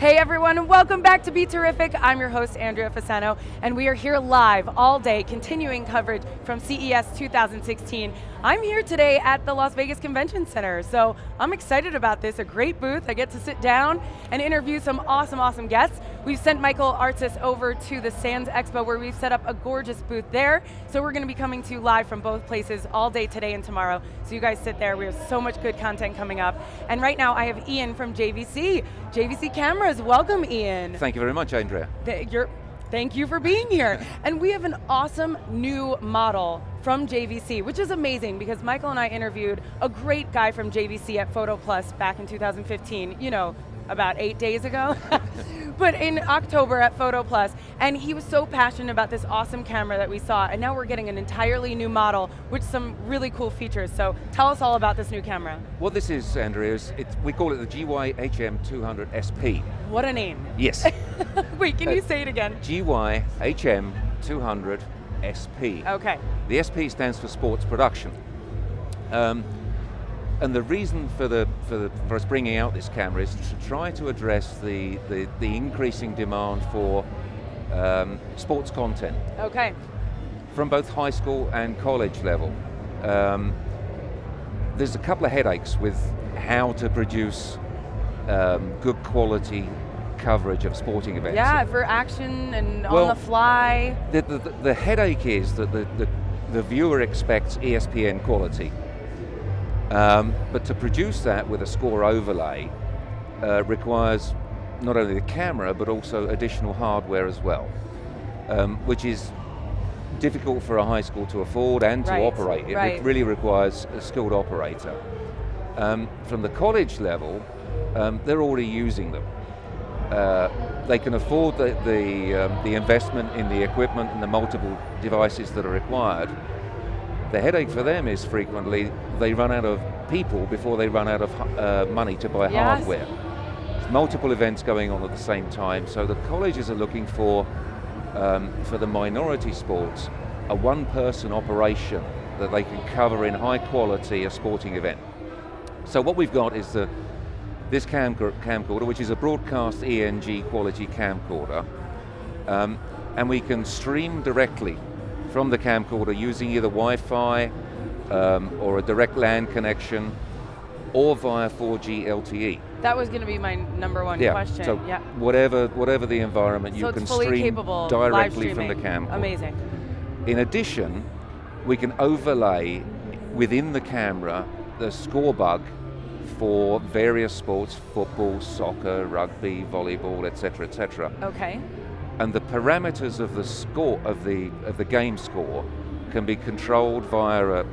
Hey everyone, and welcome back to BeTerrific. I'm your host, Andrea Fasano, and we are here live all day, continuing coverage from CES 2016. I'm here today at the Las Vegas Convention Center, so I'm excited about this, a great booth. I get to sit down and interview some awesome guests. We've sent Michael Artis over to the Sands Expo where we've set up a gorgeous booth there, so we're going to be coming to you live from both places all day today and tomorrow, so you guys sit there. We have so much good content coming up. And right now I have Ian from JVC. JVC Cameras, welcome Ian. Thank you very much, Andrea. Thank you for being here. And we have an awesome new model from JVC, which is amazing because Michael and I interviewed a great guy from JVC at Photo Plus back in 2015, you know, about 8 days ago, but in October at Photo Plus, and he was so passionate about this awesome camera that we saw, and now we're getting an entirely new model with some really cool features. So tell us all about this new camera. What this is, Andrea, we call it the GY-HM200SP. What a name. Yes. Wait, can you say it again? GY-HM200SP. Okay. The SP stands for Sports Production. And the reason for us bringing out this camera is to try to address the increasing demand for sports content. Okay. From both high school and college level. There's a couple of headaches with how to produce good quality coverage of sporting events. Yeah, for action and on the fly. The headache is that the viewer expects ESPN quality. But to produce that with a score overlay requires not only the camera but also additional hardware as well, which is difficult for a high school to afford and to operate. It really requires a skilled operator. From the college level, they're already using them. They can afford the investment in the equipment and the multiple devices that are required. The headache for them is frequently they run out of people before they run out of money to buy hardware. There's multiple events going on at the same time, so the colleges are looking for the minority sports, a one-person operation that they can cover in high quality a sporting event. So what we've got is this camcorder, which is a broadcast ENG quality camcorder, and we can stream directly from the camcorder using either Wi-Fi or a direct LAN connection or via 4G LTE. That was going to be my number one question. So whatever the environment, you can stream directly from the camcorder. Amazing. In addition, we can overlay within the camera the score bug for various sports, football, soccer, rugby, volleyball, etc., etc. Okay. And the parameters of the score of the game score can be controlled via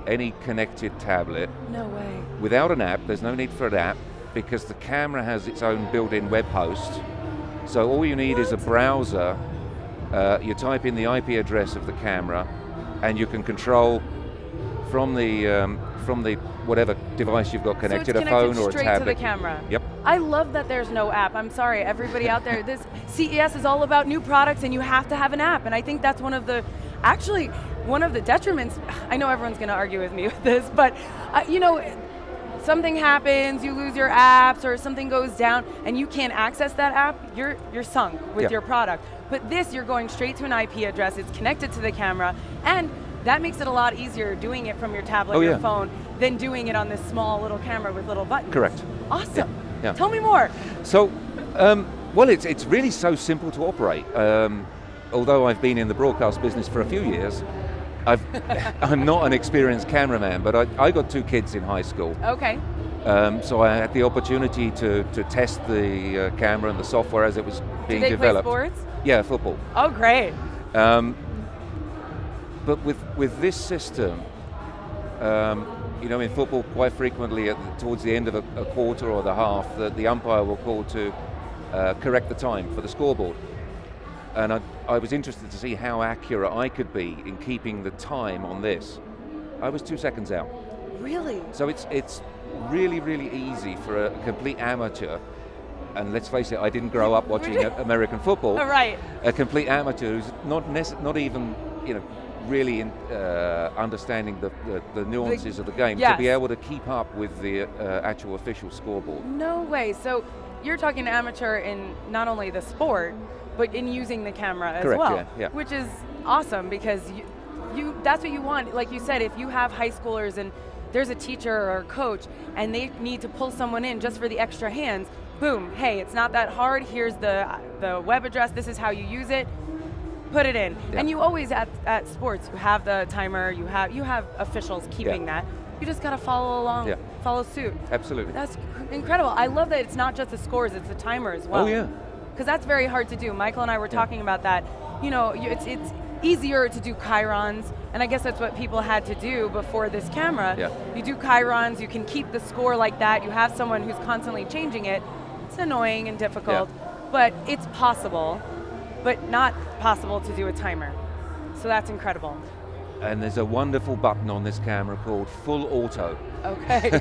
any connected tablet. No way. Without an app, there's no need for an app because the camera has its own built-in web host. So all you need is a browser. You type in the IP address of the camera, and you can control from the whatever device you've got connected, so a phone or a tablet. Straight to the camera. Yep. I love that there's no app. I'm sorry, everybody out there. This CES is all about new products, and you have to have an app. And I think that's one of the detriments. I know everyone's going to argue with me with this, but you know, something happens, you lose your apps, or something goes down, and you can't access that app. You're sunk with your product. But this, you're going straight to an IP address. It's connected to the camera, and that makes it a lot easier doing it from your tablet or your phone than doing it on this small little camera with little buttons. Correct. Awesome. Yeah. Tell me more. So, well, it's really so simple to operate. Although I've been in the broadcast business for a few years, I'm not an experienced cameraman, but I got 2 kids in high school. Okay. So I had the opportunity to test the camera and the software as it was being developed. Do they play sports? Yeah, football. Oh, great. But with this system, you know, in football, quite frequently towards the end of a quarter or the half, the umpire will call to correct the time for the scoreboard. And I was interested to see how accurate I could be in keeping the time on this. I was 2 seconds out. Really? So it's really, really easy for a complete amateur, and let's face it, I didn't grow up watching American football. Right. A complete amateur who's not even, you know, really understanding the nuances of the game to be able to keep up with the actual official scoreboard. No way. So you're talking amateur in not only the sport, but in using the camera as Correct, well, yeah. which is awesome because that's what you want. Like you said, if you have high schoolers and there's a teacher or a coach and they need to pull someone in just for the extra hands, boom, hey, it's not that hard, here's the web address, this is how you use it, put it in. Yeah. And you always, at sports, you have the timer, you have officials keeping that. You just gotta follow along, follow suit. Absolutely. That's incredible. I love that it's not just the scores, it's the timer as well. Oh yeah. Because that's very hard to do. Michael and I were talking about that. You know, it's easier to do chyrons, and I guess that's what people had to do before this camera. Yeah. You do chyrons, you can keep the score like that, you have someone who's constantly changing it. It's annoying and difficult, but it's possible, but not possible to do a timer. So that's incredible. And there's a wonderful button on this camera called Full Auto. Okay.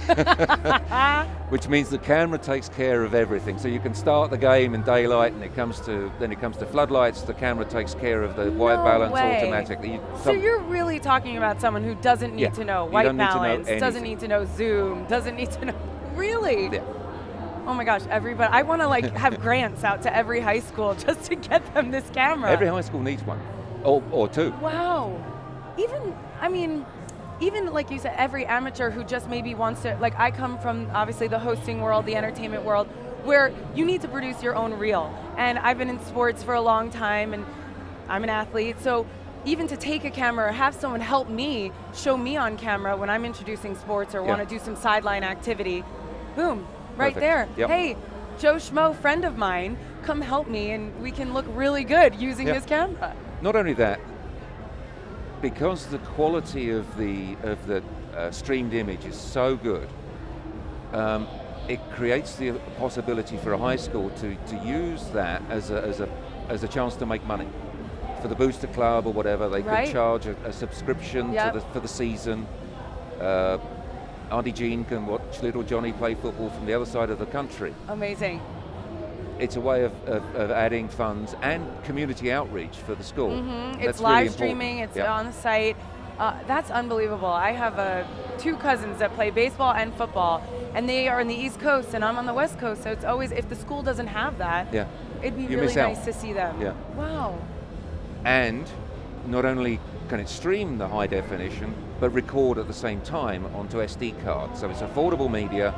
Which means the camera takes care of everything. So you can start the game in daylight, and it comes to floodlights. The camera takes care of the white balance automatically. So you're really talking about someone who doesn't need to know white balance, doesn't need to know zoom, doesn't need to know. Really? Yeah. Oh my gosh, everybody! I want to like have grants out to every high school just to get them this camera. Every high school needs one, or two. Wow. Even like you said, every amateur who just maybe wants to, like I come from obviously the hosting world, the entertainment world, where you need to produce your own reel. And I've been in sports for a long time and I'm an athlete, so even to take a camera or have someone help me, show me on camera when I'm introducing sports or want to do some sideline activity, boom, right there. Yep. Hey, Joe Schmo, friend of mine, come help me and we can look really good using this camera. Not only that, because the quality of the streamed image is so good, it creates the possibility for a high school to use that as a chance to make money. For the booster club or whatever, they could charge a subscription for the season. Auntie Jean can watch little Johnny play football from the other side of the country. Amazing. It's a way of adding funds and community outreach for the school. It's live streaming, it's on the site. That's unbelievable. I have 2 cousins that play baseball and football, and they are in the East Coast and I'm on the West Coast, so it's always, if the school doesn't have that, it'd be really nice to see them. Yeah. Wow. And not only can it stream the high definition, but record at the same time onto SD cards. So it's affordable media,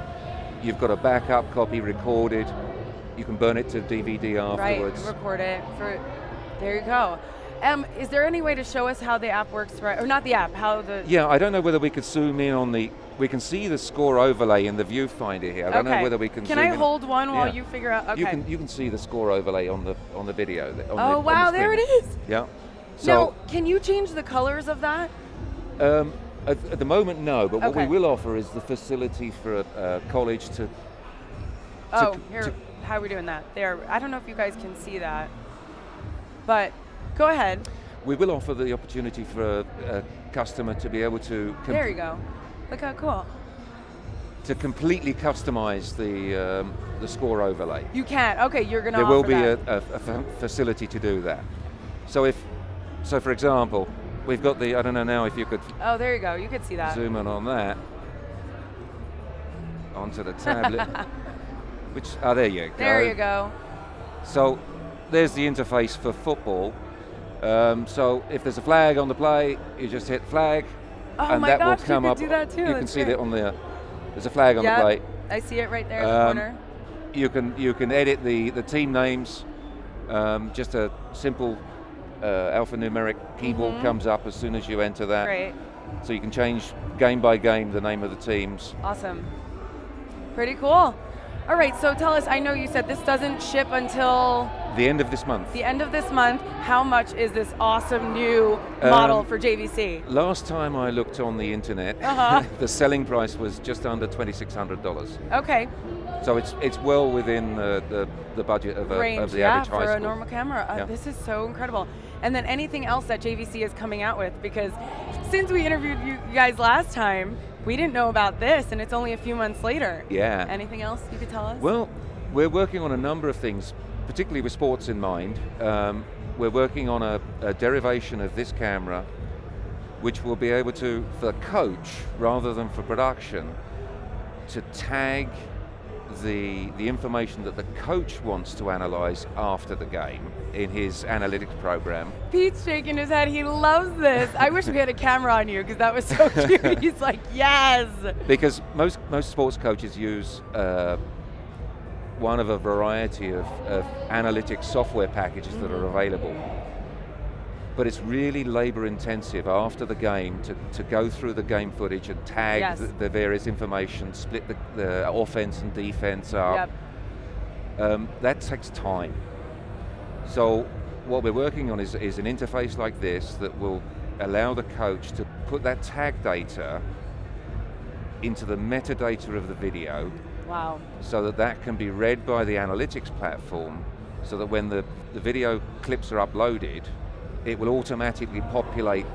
you've got a backup copy recorded, you can burn it to DVD afterwards. Right, record it. There you go. Is there any way to show us how the app works, or not the app, how the... Yeah, I don't know whether we could zoom in on we can see the score overlay in the viewfinder here. I don't know whether we can zoom in. Can I hold one while you figure out, okay. You can see the score overlay on the video. Wow, there it is. Yeah. So, now, can you change the colors of that? At the moment, no, but what we will offer is the facility for a college to... How are we doing that? There, I don't know if you guys can see that, but go ahead. We will offer the opportunity for a customer to be able to... There you go. Look how cool. To completely customize the score overlay. You can. Okay, you're going to offer offer that. There will be a facility to do that. So for example, we've got I don't know now if you could... Oh, there you go. You could see that. Zoom in on that. Onto the tablet. There you go. There you go. So there's the interface for football. So if there's a flag on the play, you just hit flag, and that will come up. Do that too. You can see that on there's a flag on the play. I see it right there in the corner. You can edit the team names. Just a simple alphanumeric keyboard comes up as soon as you enter that. Great. So you can change game by game the name of the teams. Awesome. Pretty cool. All right, so tell us, I know you said this doesn't ship until... The end of this month. The end of this month. How much is this awesome new model for JVC? Last time I looked on the internet, the selling price was just under $2,600. Okay. So it's well within the budget of the average high school. For a normal camera. This is so incredible. And then anything else that JVC is coming out with, because since we interviewed you guys last time, we didn't know about this, and it's only a few months later. Yeah. Anything else you could tell us? Well, we're working on a number of things, particularly with sports in mind. We're working on a derivation of this camera, which will be able to, for coach, rather than for production, to tag the information that the coach wants to analyze after the game in his analytics program. Pete's shaking his head. He loves this. I wish we had a camera on you because that was so cute. He's like, yes. Because most sports coaches use one of a variety of analytics software packages that are available. But it's really labor intensive after the game to go through the game footage and tag the various information, split the offense and defense up. That takes time. So what we're working on is an interface like this that will allow the coach to put that tag data into the metadata of the video. Wow. So that can be read by the analytics platform, so that when the video clips are uploaded, it will automatically populate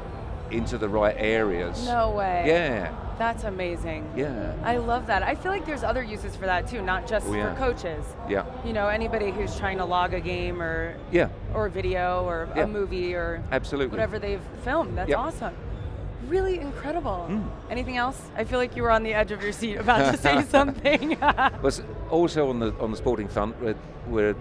into the right areas. No way. Yeah. That's amazing. Yeah. I love that. I feel like there's other uses for that too, not just for coaches. Yeah. You know, anybody who's trying to log a game or or video or a movie or whatever they've filmed. That's awesome. Really incredible. Anything else? I feel like you were on the edge of your seat about to say something. But also on the sporting front, we're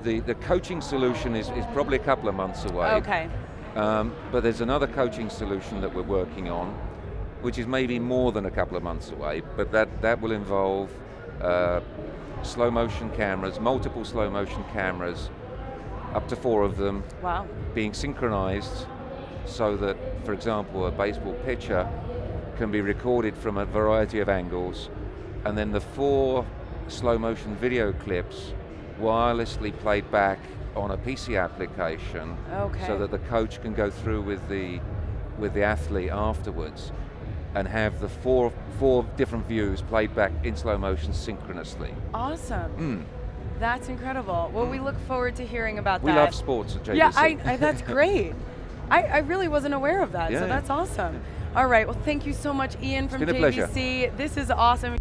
the coaching solution is probably a couple of months away. Okay. But there's another coaching solution that we're working on, which is maybe more than a couple of months away, but that will involve slow motion cameras, multiple slow motion cameras, up to 4 of them, being synchronized so that, for example, a baseball pitcher can be recorded from a variety of angles, and then the 4 slow motion video clips wirelessly played back on a PC application, so that the coach can go through with the athlete afterwards and have the four different views played back in slow motion synchronously. Awesome. That's incredible. Well, we look forward to hearing about that. We love sports at JVC. Yeah, that's great. I really wasn't aware of that, so that's awesome. All right, well, thank you so much, Ian from JVC. It's been a pleasure. This is awesome.